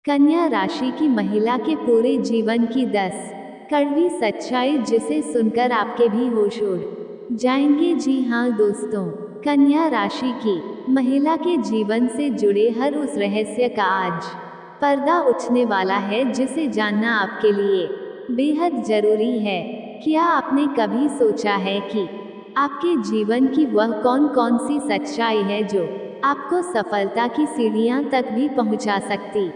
कन्या राशि की महिला के पूरे जीवन की 10 कड़वी सच्चाई जिसे सुनकर आपके भी होश उड़ जाएंगे। जी हाँ दोस्तों, कन्या राशि की महिला के जीवन से जुड़े हर उस रहस्य का आज पर्दा उठने वाला है जिसे जानना आपके लिए बेहद जरूरी है। क्या आपने कभी सोचा है कि आपके जीवन की वह कौन कौन सी सच्चाई है जो आपको सफलता की सीढ़ियां तक भी पहुंचा सकती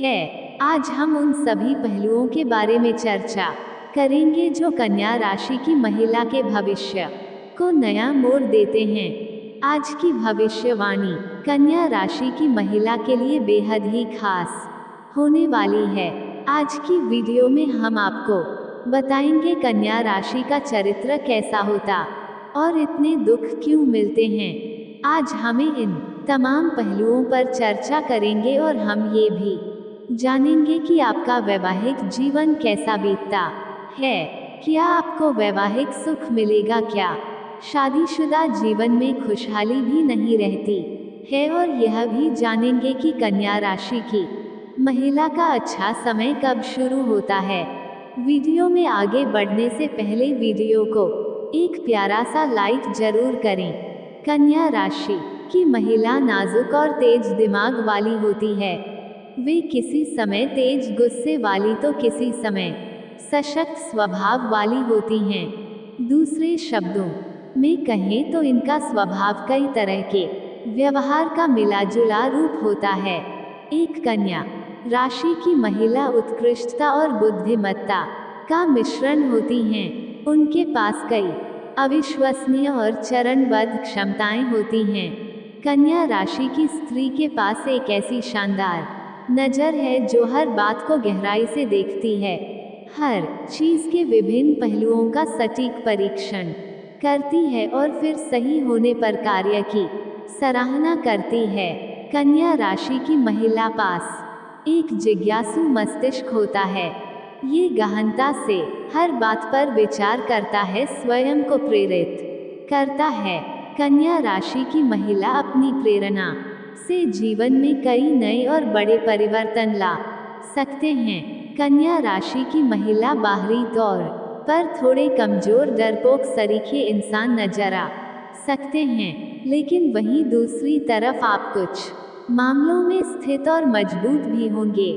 है? आज हम उन सभी पहलुओं के बारे में चर्चा करेंगे जो कन्या राशि की महिला के भविष्य को नया मोड़ देते हैं। आज की भविष्यवाणी कन्या राशि की महिला के लिए बेहद ही खास होने वाली है। आज की वीडियो में हम आपको बताएंगे कन्या राशि का चरित्र कैसा होता और इतने दुख क्यों मिलते हैं। आज हमें इन तमाम पहलुओं पर चर्चा करेंगे और हम ये भी जानेंगे कि आपका वैवाहिक जीवन कैसा बीतता है। क्या आपको वैवाहिक सुख मिलेगा? क्या शादीशुदा जीवन में खुशहाली भी नहीं रहती है? और यह भी जानेंगे कि कन्या राशि की महिला का अच्छा समय कब शुरू होता है। वीडियो में आगे बढ़ने से पहले वीडियो को एक प्यारा सा लाइक जरूर करें। कन्या राशि की महिला नाजुक और तेज दिमाग वाली होती है। वे किसी समय तेज गुस्से वाली तो किसी समय सशक्त स्वभाव वाली होती हैं। दूसरे शब्दों में कहें तो इनका स्वभाव कई तरह के व्यवहार का मिलाजुला रूप होता है। एक कन्या राशि की महिला उत्कृष्टता और बुद्धिमत्ता का मिश्रण होती हैं। उनके पास कई अविश्वसनीय और चरणबद्ध क्षमताएं होती हैं। कन्या राशि की स्त्री के पास एक ऐसी शानदार नजर है जो हर बात को गहराई से देखती है, हर चीज के विभिन्न पहलुओं का सटीक परीक्षण करती है और फिर सही होने पर कार्य की सराहना करती है। कन्या राशि की महिला पास एक जिज्ञासु मस्तिष्क होता है। ये गहनता से हर बात पर विचार करता है, स्वयं को प्रेरित करता है। कन्या राशि की महिला अपनी प्रेरणा से जीवन में कई नए और बड़े परिवर्तन ला सकते हैं। कन्या राशि की महिला बाहरी तौर पर थोड़े कमजोर डरपोक सरीखे इंसान नजर आ सकते हैं, लेकिन वहीं दूसरी तरफ आप कुछ मामलों में स्थित और मजबूत भी होंगे।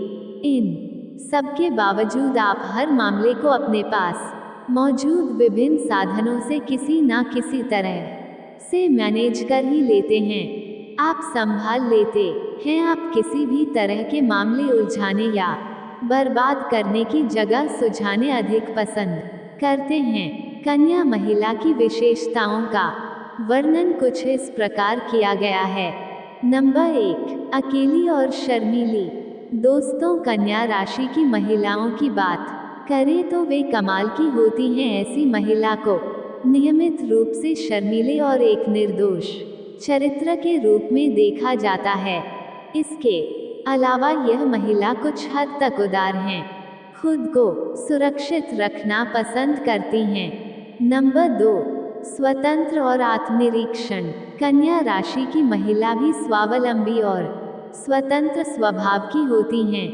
इन सबके बावजूद आप हर मामले को अपने पास मौजूद विभिन्न साधनों से किसी न किसी तरह से मैनेज कर ही लेते हैं। आप संभाल लेते हैं। आप किसी भी तरह के मामले उलझाने या बर्बाद करने की जगह सुलझाने अधिक पसंद करते हैं। कन्या महिला की विशेषताओं का वर्णन कुछ इस प्रकार किया गया है। नंबर 1, अकेली और शर्मीली। दोस्तों, कन्या राशि की महिलाओं की बात करें तो वे कमाल की होती हैं। ऐसी महिला को नियमित रूप से शर्मीले और एक निर्दोष चरित्र के रूप में देखा जाता है। इसके अलावा यह महिला कुछ हद तक उदार हैं, खुद को सुरक्षित रखना पसंद करती हैं। नंबर 2, स्वतंत्र और आत्मनिरीक्षण। कन्या राशि की महिला भी स्वावलंबी और स्वतंत्र स्वभाव की होती हैं।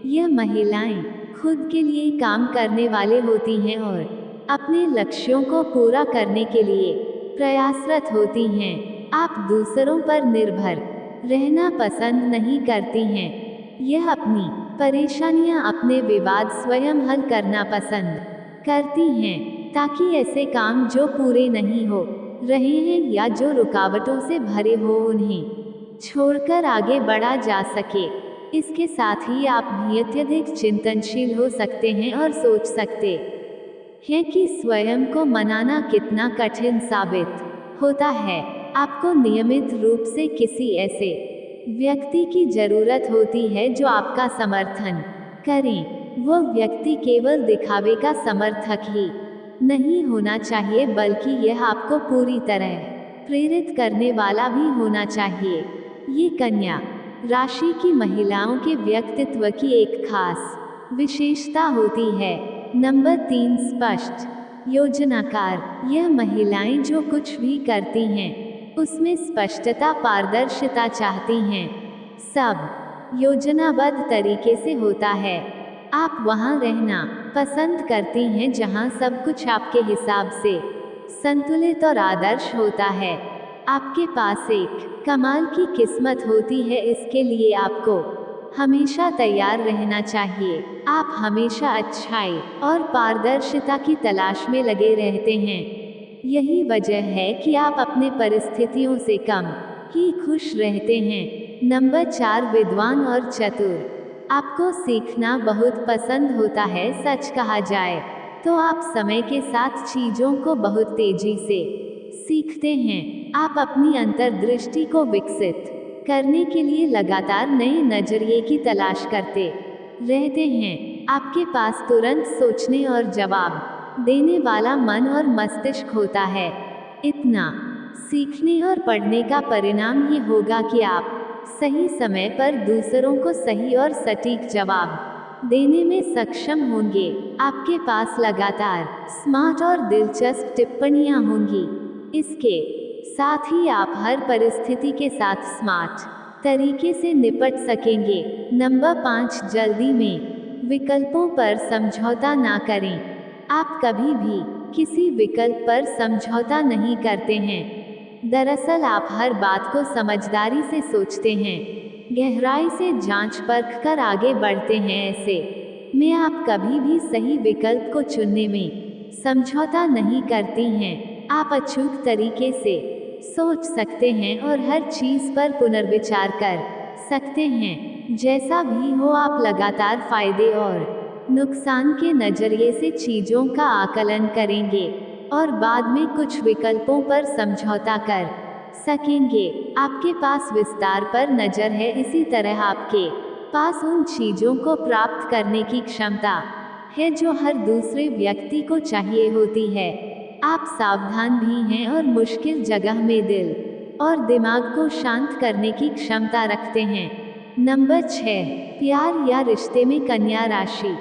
यह महिलाएं खुद के लिए काम करने वाले होती हैं और अपने लक्ष्यों को पूरा करने के लिए प्रयासरत होती हैं। आप दूसरों पर निर्भर रहना पसंद नहीं करती हैं। यह अपनी परेशानियां, अपने विवाद स्वयं हल करना पसंद करती हैं, ताकि ऐसे काम जो पूरे नहीं हो रहे हैं या जो रुकावटों से भरे हो उन्हें छोड़कर आगे बढ़ा जा सके। इसके साथ ही आप भी अत्यधिक चिंतनशील हो सकते हैं और सोच सकते हैं कि स्वयं को मनाना कितना कठिन साबित होता है। आपको नियमित रूप से किसी ऐसे व्यक्ति की जरूरत होती है जो आपका समर्थन करें। वो व्यक्ति केवल दिखावे का समर्थक ही नहीं होना चाहिए, बल्कि यह आपको पूरी तरह प्रेरित करने वाला भी होना चाहिए। ये कन्या राशि की महिलाओं के व्यक्तित्व की एक खास विशेषता होती है। नंबर 3, स्पष्ट योजनाकार। यह महिलाएं जो कुछ भी करती हैं उसमें स्पष्टता, पारदर्शिता चाहती हैं। सब योजनाबद्ध तरीके से होता है। आप वहाँ रहना पसंद करती हैं जहाँ सब कुछ आपके हिसाब से संतुलित और आदर्श होता है। आपके पास एक कमाल की किस्मत होती है, इसके लिए आपको हमेशा तैयार रहना चाहिए। आप हमेशा अच्छाई और पारदर्शिता की तलाश में लगे रहते हैं। यही वजह है कि आप अपने परिस्थितियों से कम ही खुश रहते हैं। नंबर 4, विद्वान और चतुर। आपको सीखना बहुत पसंद होता है। सच कहा जाए तो आप समय के साथ चीजों को बहुत तेजी से सीखते हैं। आप अपनी अंतर्दृष्टि को विकसित करने के लिए लगातार नए नजरिए की तलाश करते रहते हैं। आपके पास तुरंत सोचने और जवाब देने वाला मन और मस्तिष्क होता है। इतना सीखने और पढ़ने का परिणाम ये होगा कि आप सही समय पर दूसरों को सही और सटीक जवाब देने में सक्षम होंगे। आपके पास लगातार स्मार्ट और दिलचस्प टिप्पणियां होंगी। इसके साथ ही आप हर परिस्थिति के साथ स्मार्ट तरीके से निपट सकेंगे। नंबर 5, जल्दी में विकल्पों पर समझौता ना करें। आप कभी भी किसी विकल्प पर समझौता नहीं करते हैं। दरअसल आप हर बात को समझदारी से सोचते हैं, गहराई से जांच परख कर आगे बढ़ते हैं। ऐसे में आप कभी भी सही विकल्प को चुनने में समझौता नहीं करती हैं। आप अचूक तरीके से सोच सकते हैं और हर चीज पर पुनर्विचार कर सकते हैं। जैसा भी हो, आप लगातार फायदे और नुकसान के नजरिए से चीजों का आकलन करेंगे और बाद में कुछ विकल्पों पर समझौता कर सकेंगे। आपके पास विस्तार पर नजर है, इसी तरह आपके पास उन चीजों को प्राप्त करने की क्षमता है जो हर दूसरे व्यक्ति को चाहिए होती है। आप सावधान भी हैं और मुश्किल जगह में दिल और दिमाग को शांत करने की क्षमता रखते हैं। नंबर 6, प्यार या रिश्ते में कन्या राशि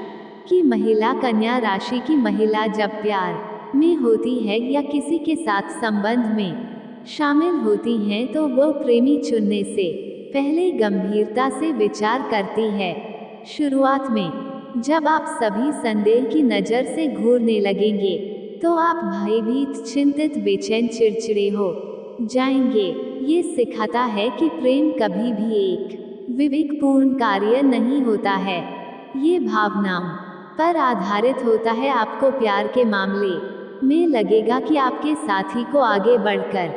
की महिला। कन्या राशि की महिला जब प्यार में होती है या किसी के साथ संबंध में शामिल होती हैं तो वो प्रेमी चुनने से पहले गंभीरता से विचार करती है। शुरुआत में जब आप सभी संदेह की नज़र से घूरने लगेंगे तो आप भयभीत, चिंतित, बेचैन, चिड़चिड़े हो जाएंगे। ये सिखाता है कि प्रेम कभी भी एक विवेकपूर्ण कार्य नहीं होता है। ये भावनाओं पर आधारित होता है। आपको प्यार के मामले में लगेगा कि आपके साथी को आगे बढ़कर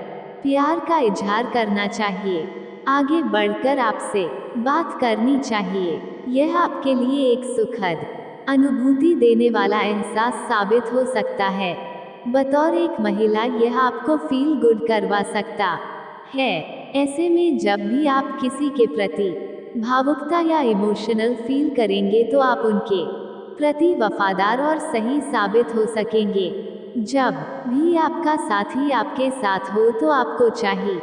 प्यार का इजहार करना चाहिए, आगे बढ़कर आपसे बात करनी चाहिए। यह आपके लिए एक सुखद अनुभूति देने वाला एहसास साबित हो सकता है। बतौर एक महिला यह आपको फील गुड करवा सकता है। ऐसे में जब भी आप किसी के प्रति भावुकता या इमोशनल फील करेंगे तो आप उनके प्रति वफादार और सही साबित हो सकेंगे। जब भी आपका साथी आपके साथ हो तो आपको चाहिए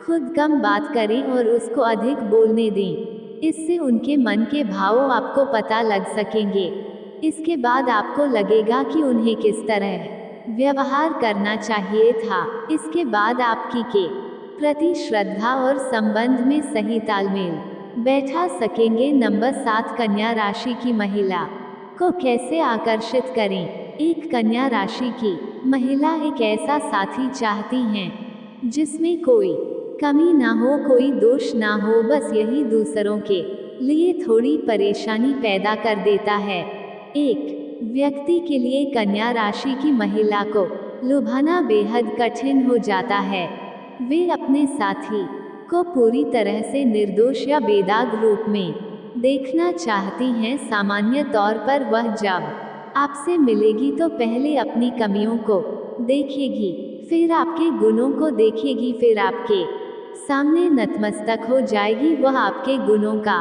खुद कम बात करें और उसको अधिक बोलने दें। इससे उनके मन के भाव आपको पता लग सकेंगे। इसके बाद आपको लगेगा कि उन्हें किस तरह व्यवहार करना चाहिए था। इसके बाद आपकी के प्रति श्रद्धा और संबंध में सही तालमेल बैठा सकेंगे। नंबर 7, कन्या राशि की महिला को कैसे आकर्षित करें। एक कन्या राशि की महिला एक ऐसा साथी चाहती हैं जिसमें कोई कमी ना हो, कोई दोष ना हो, बस यही दूसरों के लिए थोड़ी परेशानी पैदा कर देता है। एक व्यक्ति के लिए कन्या राशि की महिला को लुभाना बेहद कठिन हो जाता है। वे अपने साथी को पूरी तरह से निर्दोष या बेदाग रूप में देखना चाहती हैं। सामान्य तौर पर वह जब आपसे मिलेगी तो पहले अपनी कमियों को देखेगी, फिर आपके गुणों को देखेगी, फिर आपके सामने नतमस्तक हो जाएगी। वह आपके गुणों का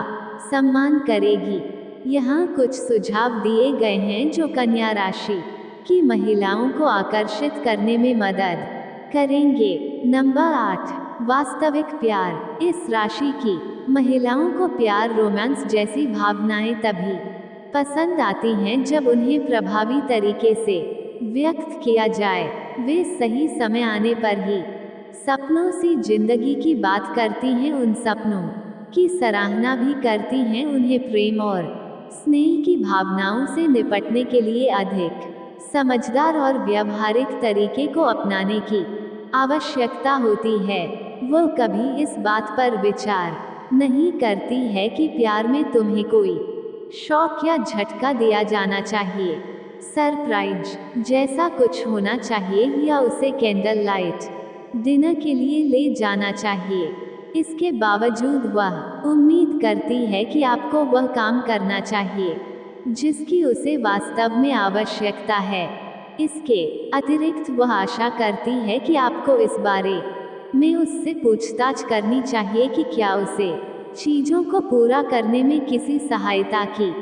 सम्मान करेगी। यहाँ कुछ सुझाव दिए गए हैं जो कन्या राशि की महिलाओं को आकर्षित करने में मदद करेंगे। नंबर 8, वास्तविक प्यार। इस राशि की महिलाओं को प्यार, रोमांस जैसी भावनाएं तभी पसंद आती हैं जब उन्हें प्रभावी तरीके से व्यक्त किया जाए। वे सही समय आने पर ही सपनों सी जिंदगी की बात करती हैं। उन सपनों की सराहना भी करती हैं। उन्हें प्रेम और स्नेह की भावनाओं से निपटने के लिए अधिक समझदार और व्यावहारिक तरीके को अपनाने की आवश्यकता होती है। वो कभी इस बात पर विचार नहीं करती है कि प्यार में तुम्हें कोई शौक या झटका दिया जाना चाहिए, सरप्राइज जैसा कुछ होना चाहिए, या उसे कैंडल लाइट डिनर के लिए ले जाना चाहिए। इसके बावजूद वह उम्मीद करती है कि आपको वह काम करना चाहिए जिसकी उसे वास्तव में आवश्यकता है। इसके अतिरिक्त वह आशा करती है कि आपको इस बारे में उससे पूछताछ करनी चाहिए कि क्या उसे चीजों को पूरा करने में किसी सहायता की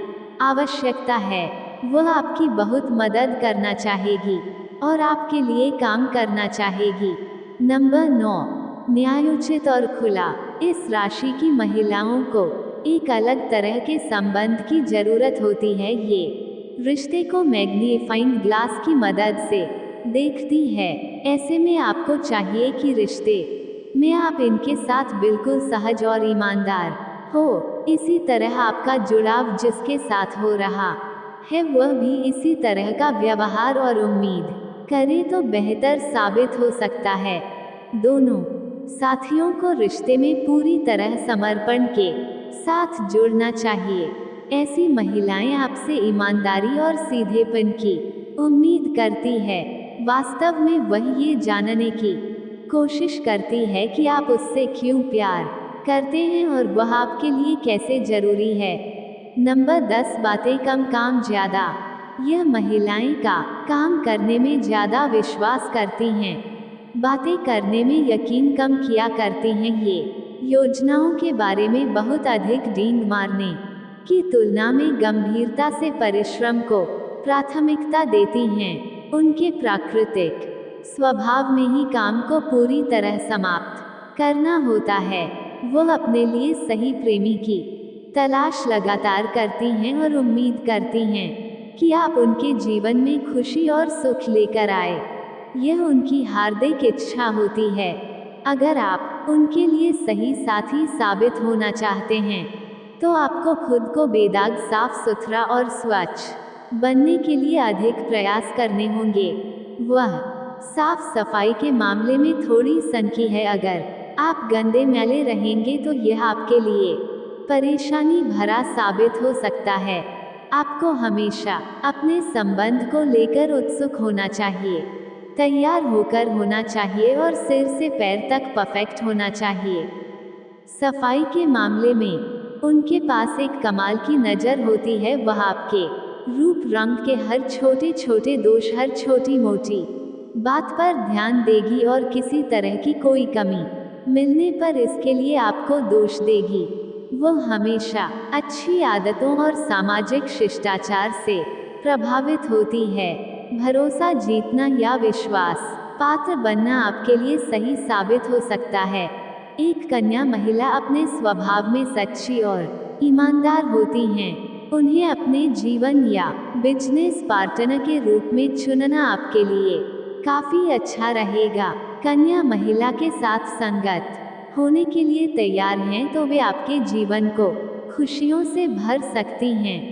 आवश्यकता है। वह आपकी बहुत मदद करना चाहेगी और आपके लिए काम करना चाहेगी। नंबर 9, न्यायोचित और खुला। इस राशि की महिलाओं को एक अलग तरह के संबंध की जरूरत होती है। ये रिश्ते को मैग्नीफाइंग ग्लास की मदद से देखती है। ऐसे में आपको चाहिए कि रिश्ते में आप इनके साथ बिल्कुल सहज और ईमानदार हो। इसी तरह आपका जुड़ाव जिसके साथ हो रहा है वह भी इसी तरह का व्यवहार और उम्मीद करे तो बेहतर साबित हो सकता है। दोनों साथियों को रिश्ते में पूरी तरह समर्पण के साथ जुड़ना चाहिए। ऐसी महिलाएं आपसे ईमानदारी और सीधेपन की उम्मीद करती है। वास्तव में वह ये जानने की कोशिश करती है कि आप उससे क्यों प्यार करते हैं और वह आपके लिए कैसे जरूरी है। नंबर 10, बातें कम काम ज्यादा। यह महिलाएं काम करने में ज्यादा विश्वास करती हैं, बातें करने में यकीन कम किया करती हैं। ये योजनाओं के बारे में बहुत अधिक डींग मारने की तुलना में गंभीरता से परिश्रम को प्राथमिकता देती हैं। उनके प्राकृतिक स्वभाव में ही काम को पूरी तरह समाप्त करना होता है। वह अपने लिए सही प्रेमी की तलाश लगातार करती हैं और उम्मीद करती हैं कि आप उनके जीवन में खुशी और सुख लेकर आए। यह उनकी हार्दिक इच्छा होती है। अगर आप उनके लिए सही साथी साबित होना चाहते हैं तो आपको खुद को बेदाग, साफ सुथरा और स्वच्छ बनने के लिए अधिक प्रयास करने होंगे। वह साफ सफाई के मामले में थोड़ी सनकी है। अगर आप गंदे मैले रहेंगे तो यह आपके लिए परेशानी भरा साबित हो सकता है। आपको हमेशा अपने संबंध को लेकर उत्सुक होना चाहिए, तैयार होकर होना चाहिए और सिर से पैर तक परफेक्ट होना चाहिए। सफाई के मामले में उनके पास एक कमाल की नज़र होती है। वह आपके रूप रंग के हर छोटे छोटे दोष, हर छोटी मोटी बात पर ध्यान देगी और किसी तरह की कोई कमी मिलने पर इसके लिए आपको दोष देगी। वह हमेशा अच्छी आदतों और सामाजिक शिष्टाचार से प्रभावित होती है। भरोसा जीतना या विश्वास पात्र बनना आपके लिए सही साबित हो सकता है। एक कन्या महिला अपने स्वभाव में सच्ची और ईमानदार होती हैं। उन्हें अपने जीवन या बिजनेस पार्टनर के रूप में चुनना आपके लिए काफी अच्छा रहेगा। कन्या महिला के साथ संगत होने के लिए तैयार हैं तो वे आपके जीवन को खुशियों से भर सकती हैं।